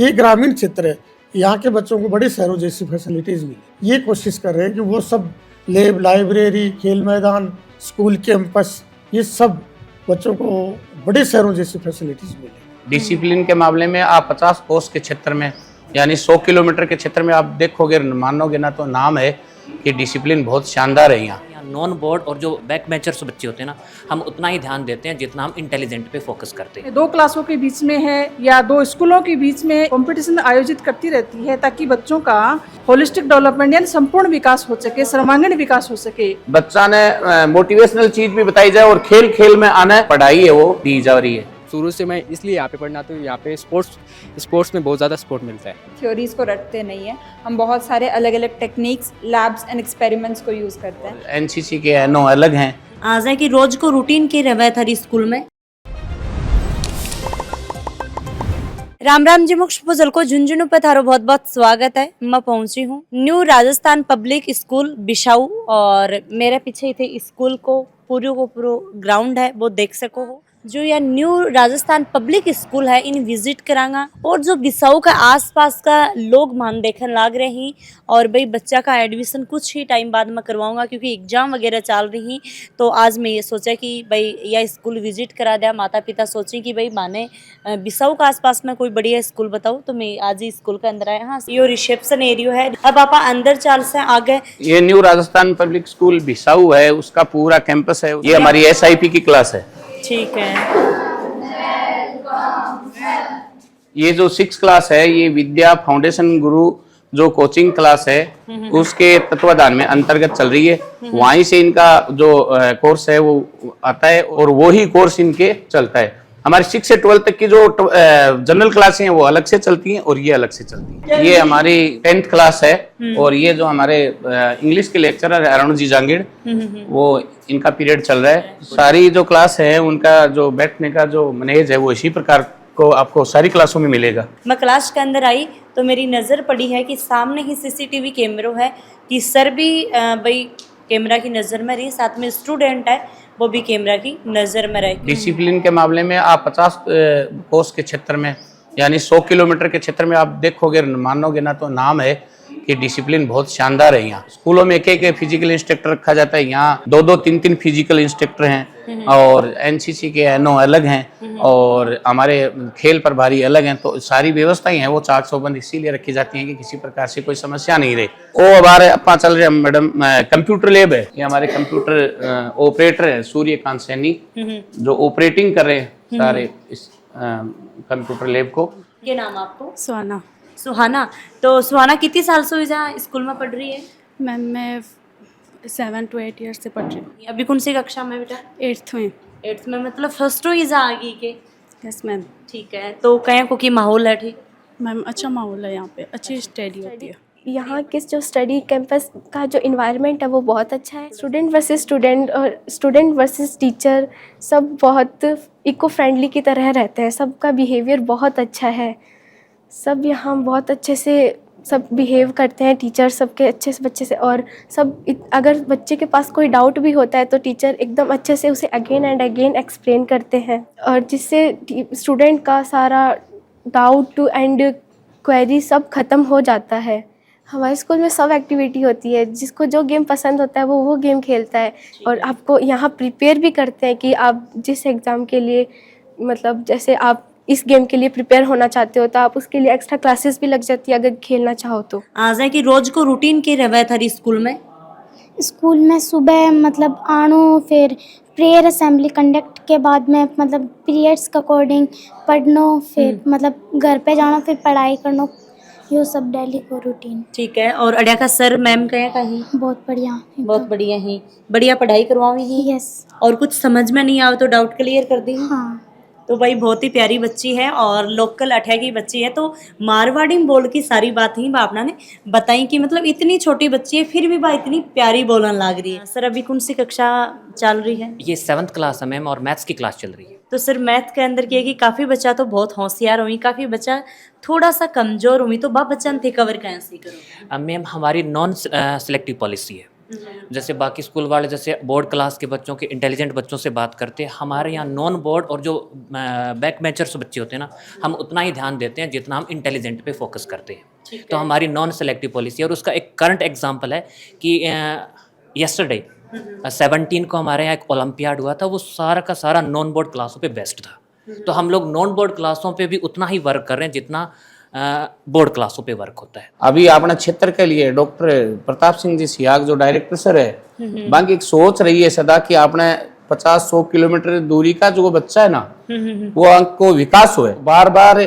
ये ग्रामीण क्षेत्र है, यहाँ के बच्चों को बड़े शहरों जैसी फैसिलिटीज़ मिले। ये कोशिश कर रहे हैं कि वो सब लैब, लाइब्रेरी, खेल मैदान, स्कूल कैंपस, ये सब बच्चों को बड़े शहरों जैसी फैसिलिटीज़ मिले। डिसिप्लिन के मामले में आप 50 कोस के क्षेत्र में यानी 100 किलोमीटर के क्षेत्र में आप देखोगे, मानोगे ना तो नाम है कि डिसिप्लिन बहुत शानदार है यहाँ। नॉन बोर्ड और जो बैक बेंचर्स बच्चे होते हैं ना, हम उतना ही ध्यान देते हैं जितना हम इंटेलिजेंट पे फोकस करते हैं। 2 क्लासों के बीच में है या 2 स्कूलों के बीच में कंपटीशन आयोजित करती रहती है ताकि बच्चों का होलिस्टिक डेवलपमेंट यानी संपूर्ण विकास हो सके, सर्वांगीण विकास हो सके। बच्चा ने मोटिवेशनल चीज भी बताई जाए और खेल खेल में आना, पढ़ाई है वो दी जा रही है। शुरू से मैं इसलिए यहाँ पे पढ़ना, तो यहाँ पे स्पोर्ट्स में बहुत ज़्यादा सपोर्ट मिलता है। थ्योरीज को रटते नहीं है, हम बहुत सारे अलग अलग टेक्निक्स, लैब्स एंड एक्सपेरिमेंट्स को यूज़ करते हैं। एनसीसी के एनो अलग हैं। आज है कि रोज को रूटीन की रवैत हरी स्कूल में राम राम जी मुक्ष पुजल को झुंझुनू पे थारो बहुत बहुत स्वागत है। मैं पहुंची हूँ न्यू राजस्थान पब्लिक स्कूल बिशाऊ और मेरे पीछे थे स्कूल को पूरा ग्राउंड है, वो देख सको हो। जो यह न्यू राजस्थान पब्लिक स्कूल है इन विजिट करांगा और जो बिसाऊ का आसपास का लोग मान देखने लाग रहे हैं। और भाई बच्चा का एडमिशन कुछ ही टाइम बाद में करवाऊंगा क्योंकि एग्जाम वगैरह चल रही। तो आज मैं ये सोचा कि भाई यह स्कूल विजिट करा दिया। माता पिता सोचे कि भाई माने बिसाऊ का आसपास में कोई बढ़िया स्कूल बताओ, तो मैं आज ही स्कूल के अंदर आया। हाँ, ये रिसेप्शन एरिया है। अब आप अंदर चल से आगे, ये new Rajasthan public school Bisau है, उसका पूरा कैंपस है। ये हमारी SIP की क्लास है। ठीक है। ये जो 6 क्लास है ये विद्या फाउंडेशन गुरु जो कोचिंग क्लास है उसके तत्वाधान में अंतर्गत चल रही है। वहीं से इनका जो कोर्स है वो आता है और वो ही कोर्स इनके चलता है। हमारी 6 से 12 तक की जो जनरल क्लासें हैं वो अलग से चलती हैं और ये अलग से चलती हैं। ये हमारी 10th क्लास है और ये जो हमारे इंग्लिश के लेक्चरर है अरुण जी जांगीड़, वो इनका पीरियड चल रहा है। सारी जो क्लास है उनका जो बैठने का जो मैनेज है वो इसी प्रकार को आपको सारी क्लासों में मिलेगा। मैं क्लास के अंदर आई तो मेरी नज़र पड़ी है कि सामने ही CCTV कैमरा है कि सर भी भाई कैमरा की नज़र में रही, साथ में स्टूडेंट है वो भी कैमरा की नज़र में रहे। डिसिप्लिन के मामले में आप 50 कोस के क्षेत्र में यानी 100 किलोमीटर के क्षेत्र में आप देखोगे, मानोगे ना तो नाम है कि डिसिप्लिन बहुत शानदार है यहाँ। स्कूलों में एक फिजिकल इंस्ट्रक्टर रखा जाता है, यहाँ 2-2, 3-3 फिजिकल इंस्ट्रक्टर हैं और NCC के एनो अलग हैं और हमारे खेल प्रभारी अलग हैं। तो सारी व्यवस्थाएं हैं वो चाक चौबंद इसीलिए रखी जाती हैं कि किसी प्रकार से कोई समस्या नहीं रहे। वो हमारे अपना चल रहे मैडम कंप्यूटर लैब है। ये हमारे कंप्यूटर ऑपरेटर है सूर्यकांत सैनी जो ऑपरेटिंग कर रहे हैं सारे इस कंप्यूटर लैब को। ये नाम आपको? सुहाना। सुहाना। तो सुहाना कितनी साल से जहाँ स्कूल में पढ़ रही है? मैम मैं 7 to 8 ईयर्स से पढ़ रही हूँ। अभी कौन सी कक्षा में बेटा? 8th में। 8th में, मतलब फर्स्ट हो इजा आ गई के? Yes ma'am. ठीक है। तो कहीं को की माहौल है? ठीक मैम अच्छा माहौल है यहाँ पे, अच्छी स्टडी होती है। यहाँ के जो स्टडी कैंपस का जो इन्वायरमेंट है वो बहुत अच्छा है। स्टूडेंट वर्सेस स्टूडेंट और स्टूडेंट वर्सेस टीचर सब बहुत इको फ्रेंडली की तरह रहते हैं। सबका बिहेवियर बहुत अच्छा है। सब यहाँ बहुत अच्छे से सब बिहेव करते हैं, टीचर सबके अच्छे से बच्चे से। और सब अगर बच्चे के पास कोई डाउट भी होता है तो टीचर एकदम अच्छे से उसे अगेन एंड अगेन एक्सप्लेन करते हैं और जिससे स्टूडेंट का सारा डाउट एंड क्वेरी सब ख़त्म हो जाता है। हमारे स्कूल में सब एक्टिविटी होती है, जिसको जो गेम पसंद होता है वो गेम खेलता है। और आपको यहाँ प्रिपेयर भी करते हैं कि आप जिस एग्ज़ाम के लिए, मतलब जैसे आप इस गेम के लिए प्रिपेयर होना चाहते हो तो आप उसके लिए एक्स्ट्रा क्लासेस भी लग जाती है अगर खेलना चाहो तो। आज है कि रोज को रूटीन की रवैत हरी स्कूल में सुबह मतलब आनो, फिर प्रेयर असेंबली कंडक्ट के बाद में मतलब पीरियड्स के अकॉर्डिंग पढ़नो, फिर मतलब घर पे जाना, फिर पढ़ाई करनो, ये सब डेली को रूटीन। ठीक है। और अड़िया का सर मैम कहीं? बहुत बढ़िया, बहुत बढ़िया ही। बढ़िया पढ़ाई करवाओ ही? यस। और कुछ समझ में नहीं आवे तो डाउट क्लियर कर दी? हाँ। तो भाई बहुत ही प्यारी बच्ची है और लोकल अठिया की बच्ची है। तो मारवाड़ी में बोल की सारी बात ही बापना ने बताई कि मतलब इतनी छोटी बच्ची है फिर भी बा इतनी प्यारी बोलने लग रही है। सर अभी कौन सी कक्षा चल रही है? ये 7th क्लास है मैम और मैथ्स की क्लास चल रही है। तो सर मैथ के अंदर किया कि काफ़ी बच्चा तो बहुत होशियार हुई, काफ़ी बच्चा थोड़ा सा कमज़ोर हुई, तो बा बच्चा थे कवर कैसे करो? मैम हमारी नॉन सिलेक्टिव पॉलिसी है जैसे बाकी स्कूल वाले जैसे बोर्ड क्लास के बच्चों के इंटेलिजेंट बच्चों से बात करते हैं, हमारे यहाँ नॉन बोर्ड और जो बैक बेंचर्स बच्चे होते हैं ना, हम उतना ही ध्यान देते हैं जितना हम इंटेलिजेंट पे फोकस करते हैं। तो हमारी नॉन सेलेक्टिव पॉलिसी, और उसका एक करंट एग्जांपल है कि यस्टरडे 17 को हमारे यहाँ एक ओलंपियाड हुआ था, वो सारा का सारा नॉन बोर्ड क्लासों पे बेस्ड था। तो हम लोग नॉन बोर्ड क्लासों पे भी उतना ही वर्क कर रहे हैं जितना बोर्ड क्लासों पे वर्क होता है। अभी अपने क्षेत्र के लिए डॉक्टर प्रताप सिंह जी सियाग जो डायरेक्टर सर है, बाकी एक सोच रही है सदा कि आपने 50-100 किलोमीटर दूरी का जो बच्चा है ना, वो अंक को विकास हुए, बार बार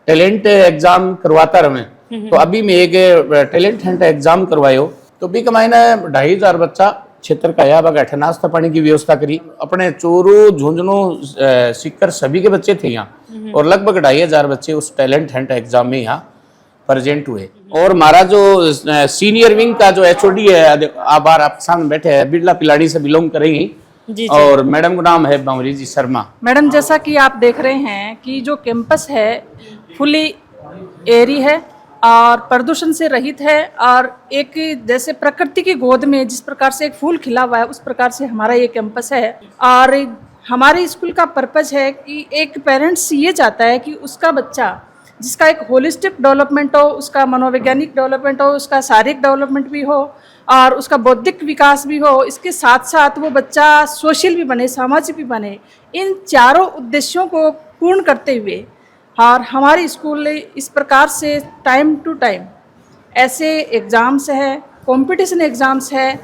टैलेंट एग्जाम करवाता रहे। तो अभी मैं एक टैलेंट हंट एग्जाम करवायो, तो भी कमाईने 2500 बच्चा क्षेत्र का या बैठे नाश्ता पानी की व्यवस्था करी। अपने चोरू झुंझुनू सीकर सभी के बच्चे थे यहाँ, और लगभग 2500 बच्चे उस टैलेंट हंट एग्जाम में यहाँ प्रेजेंट हुए। और हमारा जो सीनियर विंग का जो एचओडी है, आभार आप सामने बैठे हैं, बिरला पिलाड़ी से बिलोंग करेंगी, और मैडम का नाम है बावरी जी शर्मा। मैडम, जैसा कि आप देख रहे हैं कि जो कैंपस है फुली एयरी है और प्रदूषण से रहित है, और एक जैसे प्रकृति की गोद में जिस प्रकार से एक फूल खिला हुआ है, उस प्रकार से हमारा ये कैंपस है। और हमारे स्कूल का पर्पस है कि एक पेरेंट्स ये चाहता है कि उसका बच्चा जिसका एक होलिस्टिक डेवलपमेंट हो, उसका मनोवैज्ञानिक डेवलपमेंट हो, उसका शारीरिक डेवलपमेंट भी हो और उसका बौद्धिक विकास भी हो, इसके साथ साथ वो बच्चा सोशल भी बने, सामाजिक भी बने। इन चारों उद्देश्यों को पूर्ण करते हुए और हमारे स्कूल इस प्रकार से टाइम टू टाइम ऐसे एग्ज़ाम्स है, कंपटीशन एग्ज़ाम्स है,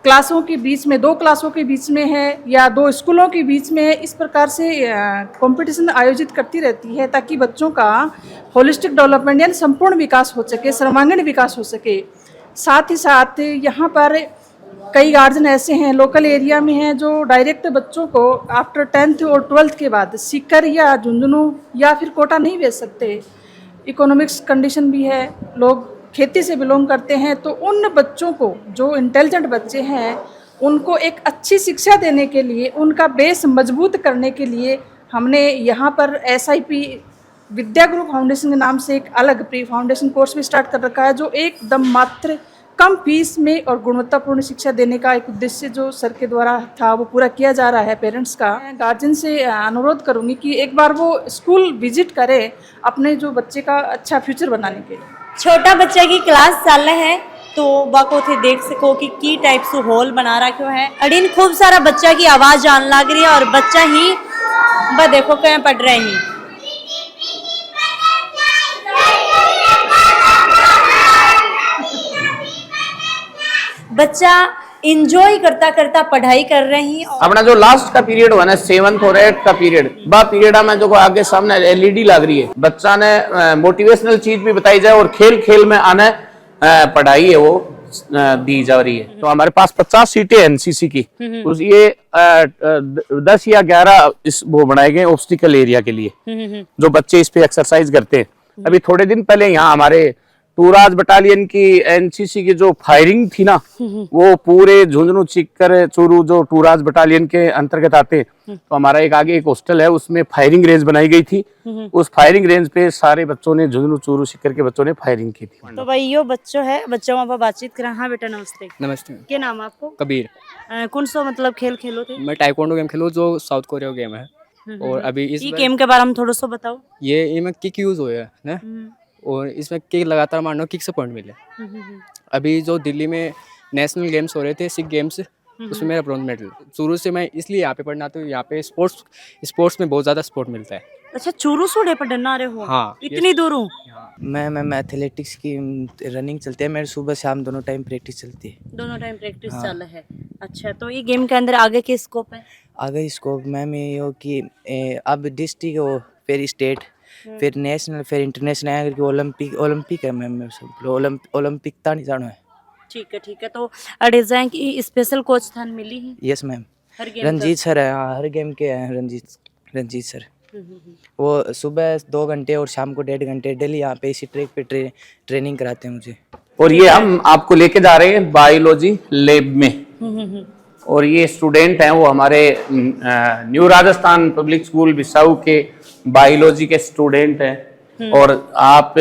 क्लासों के बीच में 2 क्लासों के बीच में है या 2 स्कूलों के बीच में है, इस प्रकार से कंपटीशन आयोजित करती रहती है ताकि बच्चों का होलिस्टिक डेवलपमेंट यानी संपूर्ण विकास हो सके, सर्वांगीण विकास हो सके। साथ ही साथ यहाँ पर कई गार्जियन ऐसे हैं लोकल एरिया में हैं जो डायरेक्ट बच्चों को आफ्टर 10th और 12th के बाद सीकर या झुंझुनू या फिर कोटा नहीं भेज सकते। इकोनॉमिक्स कंडीशन भी है, लोग खेती से बिलोंग करते हैं, तो उन बच्चों को जो इंटेलिजेंट बच्चे हैं उनको एक अच्छी शिक्षा देने के लिए, उनका बेस मजबूत करने के लिए हमने यहाँ पर SIP विद्या गुरु फाउंडेशन के नाम से एक अलग प्री फाउंडेशन कोर्स भी स्टार्ट कर रखा है, जो एकदम मात्र कम फीस में और गुणवत्तापूर्ण शिक्षा देने का एक उद्देश्य जो सर के द्वारा था वो पूरा किया जा रहा है पेरेंट्स का। गार्जियन से अनुरोध करूँगी कि एक बार वो स्कूल विजिट करे अपने जो बच्चे का अच्छा फ्यूचर बनाने के लिए। छोटा बच्चा की क्लास चाल है तो बाको थे देख सको कि की टाइप से हॉल बना रखो है, अड़ीन खूब सारा बच्चा की आवाज आने लग रही है और बच्चा ही ब देखो कहीं पढ़ रहे हैं। बच्चा इंजॉय करता करता पढ़ाई कर रही हैं। अपना जो लास्ट का पीरियड हुआ ना 7th और 8th का पीरियड, बा पीरियड में जो आगे सामने LED लग रही है, बच्चा ने मोटिवेशनल चीज भी बताई जाए और खेल खेल में आने पढ़ाई है वो दी जा रही है। तो हमारे पास 50 सीटें NCC की, उस ये 10 या 11 इस वो बनाए गए ऑब्स्टिकल एरिया के लिए जो बच्चे इस पे एक्सरसाइज करते हैं। अभी थोड़े दिन पहले यहाँ हमारे टूराज बटालियन की NCC की जो फायरिंग थी ना, वो पूरे झुंझुनू सीकर चूरू जो टूराज बटालियन के अंतर्गत आते हैं, तो हमारा एक आगे एक हॉस्टल है, उसमें फायरिंग रेंज बनाई गई थी। उस फायरिंग रेंज पे सारे बच्चों ने, झुंझुनू चूरू सीकर के बच्चों ने फायरिंग की थी। तो भाई यो बच्चों है, बच्चों में बातचीत करा। हाँ बेटा नमस्ते। नमस्ते। क्या नाम है आपको? कबीर। कौन सा मतलब खेल खेलो थे? मैं टाइकोंडो गेम खेलूँ जो साउथ कोरिया गेम है, और अभी इस गेम के बारे में थोड़ा सा बताओ। ये में किक यूज हुआ है ना, और इसमें किक लगातार मारना, किक से पॉइंट मिले। अभी जो दिल्ली में नेशनल गेम्स हो रहे थे, सिख गेम्स, उसमें मेरा ब्रॉन्ज मेडल। चूरू से मैं इसलिए यहाँ पे पढ़ना, तो यहाँ पे स्पोर्ट्स में बहुत ज़्यादा सपोर्ट मिलता है। अच्छा, चूरू सोडे पर डरना रहे हो? हाँ, इतनी दूर हूँ। मैं एथलेटिक्स की रनिंग चलती है, मेरे सुबह शाम दोनों टाइम प्रैक्टिस चलती है। दोनों टाइम प्रैक्टिस चल रहा है। अच्छा, तो ये गेम के अंदर आगे की स्कोप है? आगे स्कोप मैम ये हो कि अब डिस्ट्रिक्ट हो, फिर स्टेट, फिर नेशनल, फिर इंटरनेशनल, ओलंपिक है मैम। सब ओलंपिक ता नहीं जाना है। ठीक है। तो डिजाइन की स्पेशल कोच थान मिली है? यस मैम, रंजीत सर है। हाँ, हर गेम के हैं रंजीत सर। वो सुबह 2 घंटे और शाम को 1.5 घंटे डेली यहाँ पे इसी ट्रैक पे ट्रेनिंग कराते हैं मुझे। और ये हम आपको लेके जा रहे हैं बायोलॉजी लैब में, और ये स्टूडेंट हैं वो हमारे new Rajasthan public school Bisau के बायोलॉजी के स्टूडेंट हैं, और आप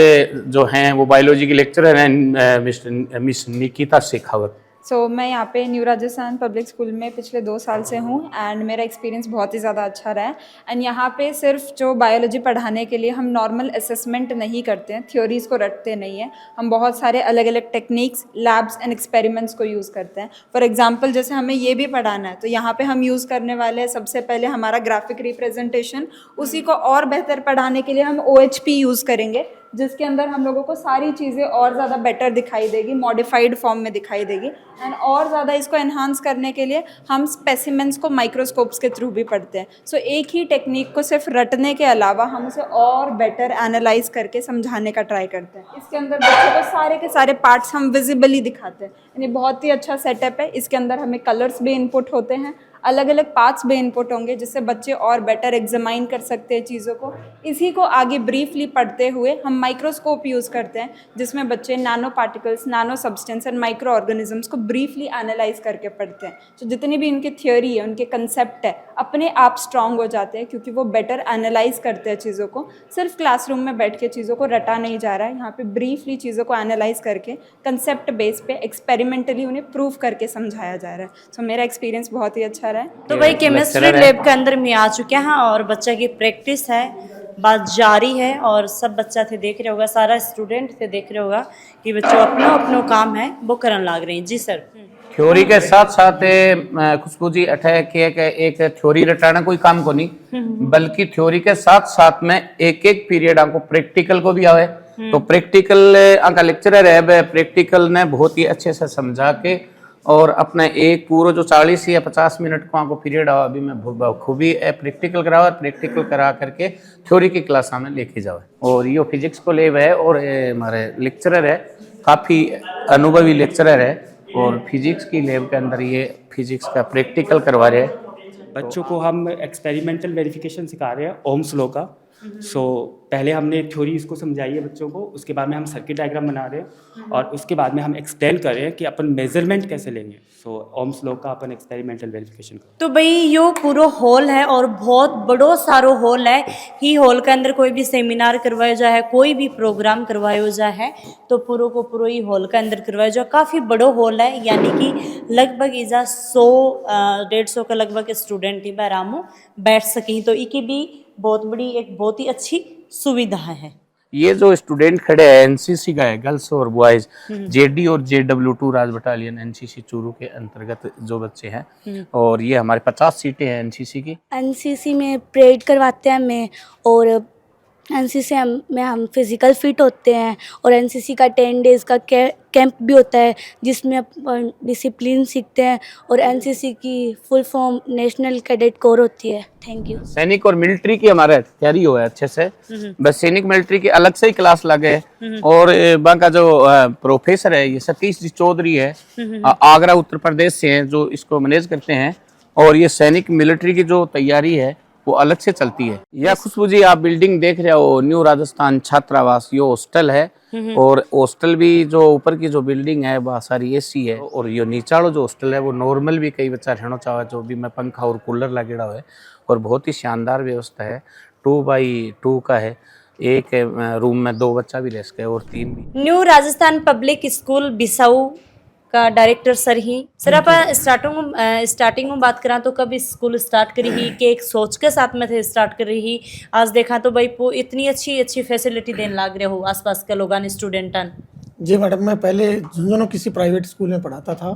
जो हैं वो बायोलॉजी के लेक्चरर हैं मिस निकिता शेखावत। सो मैं यहाँ पे न्यू राजस्थान पब्लिक स्कूल में पिछले 2 साल से हूँ एंड मेरा एक्सपीरियंस बहुत ही ज़्यादा अच्छा रहा है। एंड यहाँ पे सिर्फ जो बायोलॉजी पढ़ाने के लिए हम नॉर्मल असेसमेंट नहीं करते हैं, थ्योरीज़ को रटते नहीं हैं, हम बहुत सारे अलग अलग टेक्निक्स, लैब्स एंड एक्सपेरिमेंट्स को यूज़ करते हैं। फॉर एग्जांपल जैसे हमें ये भी पढ़ाना है तो यहाँ पे हम यूज़ करने वाले हैं सबसे पहले हमारा ग्राफिक रिप्रेजेंटेशन। उसी को और बेहतर पढ़ाने के लिए हम OHP यूज़ करेंगे, जिसके अंदर हम लोगों को सारी चीज़ें और ज़्यादा बेटर दिखाई देगी, मॉडिफाइड फॉर्म में दिखाई देगी। एंड और ज़्यादा इसको एनहांस करने के लिए हम स्पेसिमेंट्स को माइक्रोस्कोप्स के थ्रू भी पढ़ते हैं। सो एक ही टेक्निक को सिर्फ रटने के अलावा हम उसे और बेटर एनालाइज करके समझाने का ट्राई करते हैं। इसके अंदर बच्चों को सारे के सारे पार्ट्स हम विजिबली दिखाते हैं, यानी बहुत ही अच्छा सेटअप है। इसके अंदर हमें कलर्स भी इनपुट होते हैं, अलग अलग पार्ट्स भी इनपुट होंगे, जिससे बच्चे और बेटर एग्जामाइन कर सकते हैं चीज़ों को। इसी को आगे ब्रीफली पढ़ते हुए हम माइक्रोस्कोप यूज़ करते हैं, जिसमें बच्चे nano particles, nano substance and micro organisms को ब्रीफली एनालाइज करके पढ़ते हैं। तो जितनी भी उनकी थ्योरी है, उनके कंसेप्ट है, अपने आप स्ट्रॉन्ग हो जाते हैं, क्योंकि वो बेटर एनालाइज करते हैं चीज़ों को। सिर्फ क्लासरूम में बैठ के चीज़ों को रटा नहीं जा रहा है, यहाँ पे ब्रीफली चीज़ों को एनालाइज करके कंसेप्ट बेस पे एक्सपेरिमेंटली उन्हें प्रूव करके समझाया जा रहा है। सो मेरा एक्सपीरियंस बहुत ही अच्छा रहा है। तो भाई केमिस्ट्री लैब के अंदर में आ चुके हैं और बच्चा की प्रैक्टिस है, बात जारी है और सब बच्चा थे देख रहे होगा, सारा स्टूडेंट थे देख रहे होगा कि बच्चों अपना अपना काम है वो करन लाग रहे हैं। जी सर। थ्योरी के साथ साथ खुशबू जी अटैक एक थ्योरी रटाना कोई काम को नहीं, बल्कि थ्योरी के साथ साथ में एक एक पीरियड आपको प्रैक्टिकल को भी आवे। तो प्रैक्टिकल आपका लेक्चरर है, प्रैक्टिकल ने बहुत ही अच्छे से समझा के और अपने एक पूरा जो 40 या 50 मिनट को आपको पीरियड आओ, अभी मैं खूबी प्रैक्टिकल कराओ, प्रैक्टिकल करा करके थ्योरी की क्लास हमें लेके जाओ। और ये फिजिक्स को लेव है और हमारे लेक्चरर है, काफ़ी अनुभवी लेक्चरर है और फिजिक्स की लैब के अंदर ये फिजिक्स का प्रैक्टिकल करवा रहे हैं। बच्चों को हम एक्सपेरिमेंटल वेरिफिकेशन सिखा रहे हैं ओम्स लॉ का। सो पहले हमने थ्योरी इसको समझाई है बच्चों को, उसके बाद में हम सर्किट डायग्राम बना रहे हैं और उसके बाद में हम एक्सप्लेन कर रहे हैं कि अपन मेजरमेंट कैसे लेंगे। सो ओम्स लॉ का अपन एक्सपेरिमेंटल वेरिफिकेशन कर। तो भाई यो पूरा हॉल है और बहुत बड़ो सारो हॉल है। ही हॉल के अंदर कोई भी सेमिनार करवाया जाए, कोई भी प्रोग्राम करवाया जाए तो पूरा को पूरा ही हॉल के अंदर करवाया जाए। काफ़ी बड़ो हॉल है, यानी कि लगभग इजा 100-150 का लगभग स्टूडेंट ही बैरामो बैठ सकें, तो इकी भी बहुत बड़ी एक बहुत ही अच्छी सुविधा है। ये जो स्टूडेंट खड़े हैं एनसीसी का है, गर्ल्स और बॉयज, जेडी और JW2 राज बटालियन एनसीसी चूरू के अंतर्गत जो बच्चे हैं, और ये हमारे 50 सीटें हैं एनसीसी की। एनसीसी में परेड करवाते हैं हमें और एनसीसी में हम फिज़िकल फिट होते हैं और एनसीसी का 10 डेज़ का कैंप भी होता है जिसमें अपन डिसिप्लिन सीखते हैं और एनसीसी की full form national cadet corps होती है। Thank you. सैनिक और मिलिट्री की हमारे तैयारी हुआ है अच्छे से, बस सैनिक मिलिट्री की अलग से ही क्लास लगे है। और वहाँ का जो प्रोफेसर है ये सतीश जी चौधरी है, आगरा उत्तर प्रदेश से हैं, जो इसको मैनेज करते हैं। और ये सैनिक मिलिट्री की जो तैयारी है वो अलग से चलती है। या खुशबू जी आप बिल्डिंग देख रहे हो, न्यू राजस्थान छात्रावास, ये हॉस्टल है और हॉस्टल भी जो ऊपर की जो बिल्डिंग है बहुत सारी AC है, और ये नीचाड़ो जो हॉस्टल है वो नॉर्मल भी कई बच्चा रहना चाहे, जो भी में पंखा और कूलर लगेड़ा है और बहुत ही शानदार व्यवस्था है। 2x2 का है, एक रूम में 2 बच्चा भी रह सके और 3 भी। New Rajasthan public school Bisau का डायरेक्टर सर ही सर, आप स्टार्टिंग में बात करा तो कब स्कूल स्टार्ट करी ही कि एक सोच के साथ में थे स्टार्ट कर रही ही, आज देखा तो भाई इतनी अच्छी फैसिलिटी देने लग रहे हो आसपास के लोगों ने स्टूडेंटन। जी मैडम, मैं पहले झुंझुनू किसी प्राइवेट स्कूल में पढ़ाता था,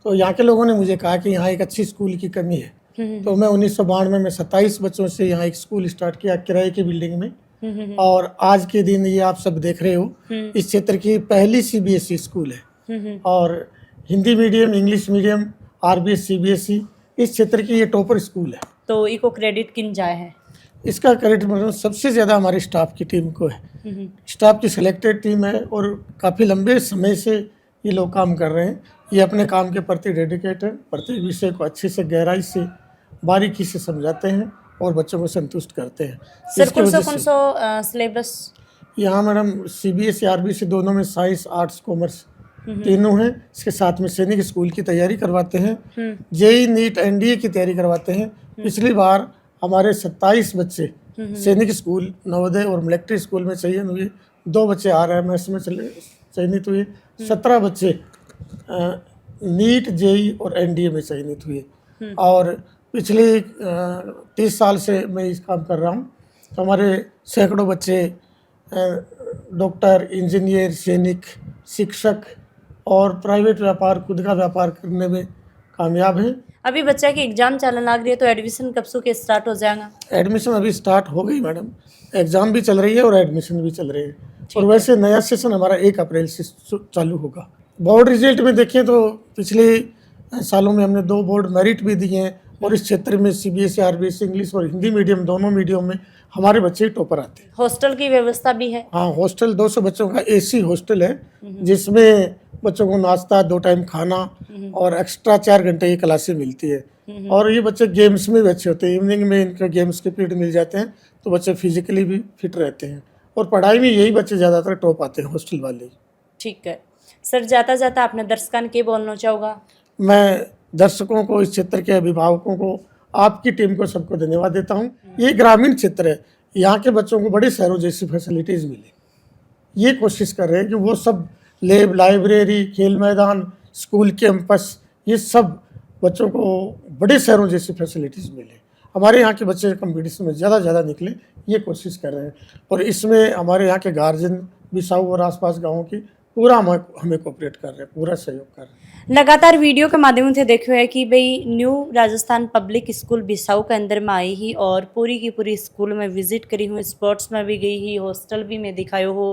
तो यहाँ के लोगों ने मुझे कहा कि यहाँ एक अच्छी स्कूल की कमी है, तो मैं 1992 में 27 बच्चों से यहाँ एक स्कूल स्टार्ट किया किराए की बिल्डिंग में। और आज के दिन ये आप सब देख रहे हो, इस क्षेत्र की पहली CBSE स्कूल है और Hindi medium, English medium, RBS CBSE इस क्षेत्र की ये टॉपर स्कूल है। तो इको क्रेडिट किन जाए है? इसका क्रेडिट मतलब सबसे ज़्यादा हमारे स्टाफ की टीम को है। स्टाफ की सिलेक्टेड टीम है और काफ़ी लंबे समय से ये लोग काम कर रहे हैं। ये अपने काम के प्रति डेडिकेट है, प्रत्येक विषय को अच्छे से गहराई से बारीकी से समझाते हैं और बच्चों को संतुष्ट करते हैं। सर कौन सा सिलेबस यहाँ मैडम CBSE RBC दोनों में साइंस, आर्ट्स, कॉमर्स तीनों हैं। इसके साथ में सैनिक स्कूल की तैयारी करवाते हैं, JEE नीट NDA की तैयारी करवाते हैं। पिछली बार हमारे 27 बच्चे सैनिक स्कूल, नवोदय और मिलिट्री स्कूल में चयन हुए, 2 बच्चे RMS में चयनित हुए, 17 बच्चे नीट जेई और एनडीए में चयनित हुए। और पिछले 30 साल से मैं इस काम कर रहा हूँ। तो हमारे सैकड़ों बच्चे डॉक्टर, इंजीनियर, सैनिक, शिक्षक और प्राइवेट व्यापार, खुद का व्यापार करने में कामयाब हैं। अभी बच्चा की एग्जाम चलने लग रही है, तो एडमिशन कब से के स्टार्ट हो जाएगा? एडमिशन अभी स्टार्ट हो गई मैडम, एग्ज़ाम भी चल रही है और एडमिशन भी चल रही है। और वैसे नया सेशन हमारा 1 अप्रैल से चालू होगा। बोर्ड रिजल्ट में देखें तो पिछले सालों में हमने 2 बोर्ड मेरिट भी दिए हैं और इस क्षेत्र में सीबीएसई, आरबीएसई, इंग्लिश और हिंदी मीडियम, दोनों मीडियम में हमारे बच्चे टॉपर आते हैं। हॉस्टल की व्यवस्था भी है? हाँ, हॉस्टल 200 बच्चों का एसी हॉस्टल है, जिसमें बच्चों को नाश्ता, 2 टाइम खाना और एक्स्ट्रा 4 घंटे की क्लासें मिलती है। और ये बच्चे गेम्स में भी अच्छे होते हैं। इवनिंग में इनका गेम्स के पीरियड मिल जाते हैं, तो बच्चे फिजिकली भी फिट रहते हैं। और पढ़ाई में यही बच्चे ज़्यादातर टॉप आते हैं, हॉस्टल वाले। ठीक है सर, जाता जाता आपने दर्शकों के बोलना चाहोगा? मैं दर्शकों को, इस क्षेत्र के अभिभावकों को, आपकी टीम को, सबको धन्यवाद देता हूँ। ये ग्रामीण क्षेत्र है, यहाँ के बच्चों को बड़ी शहरों जैसी फैसिलिटीज़ मिले। ये कोशिश कर रहे हैं कि वो सब लैब, लाइब्रेरी, खेल मैदान, स्कूल कैंपस, ये सब बच्चों को बड़े शहरों जैसी फैसिलिटीज़ मिले। हमारे यहाँ के बच्चे कंपटीशन में ज़्यादा निकले, ये कोशिश कर रहे हैं। और इसमें हमारे यहाँ के गार्जियन बिसाऊ और आसपास गाँवों की पूरा हमें कोऑपरेट कर रहे हैं, पूरा सहयोग कर रहे हैं। लगातार वीडियो के माध्यम से देखो है कि भाई new Rajasthan public school Bisau के अंदर में आई ही और पूरी की पूरी स्कूल में विजिट करी हूँ, स्पोर्ट्स में भी गई ही, हॉस्टल भी मैं दिखायो हो,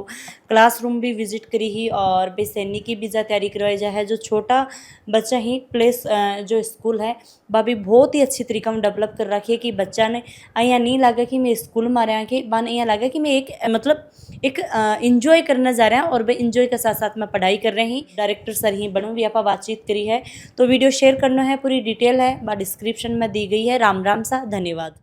क्लासरूम भी विजिट करी ही। और भाई सैनिक की भी तैयारी करवाई जाए है। जो छोटा बच्चा ही प्लेस जो स्कूल है वह भी बहुत ही अच्छी तरीका में डेवलप कर रखी है कि बच्चा ने यहाँ नहीं लगा कि मैं स्कूल में आ रहा कि बन यहाँ लगा कि मैं एक इंजॉय करने जा रहे हैं और भाई इंजॉय के साथ साथ में पढ़ाई कर रहे हैं। डायरेक्टर सर ही बनूँ भी आप बातचीत करी है, तो वीडियो शेयर करना है, पूरी डिटेल है डिस्क्रिप्शन में दी गई है। राम राम सा, धन्यवाद।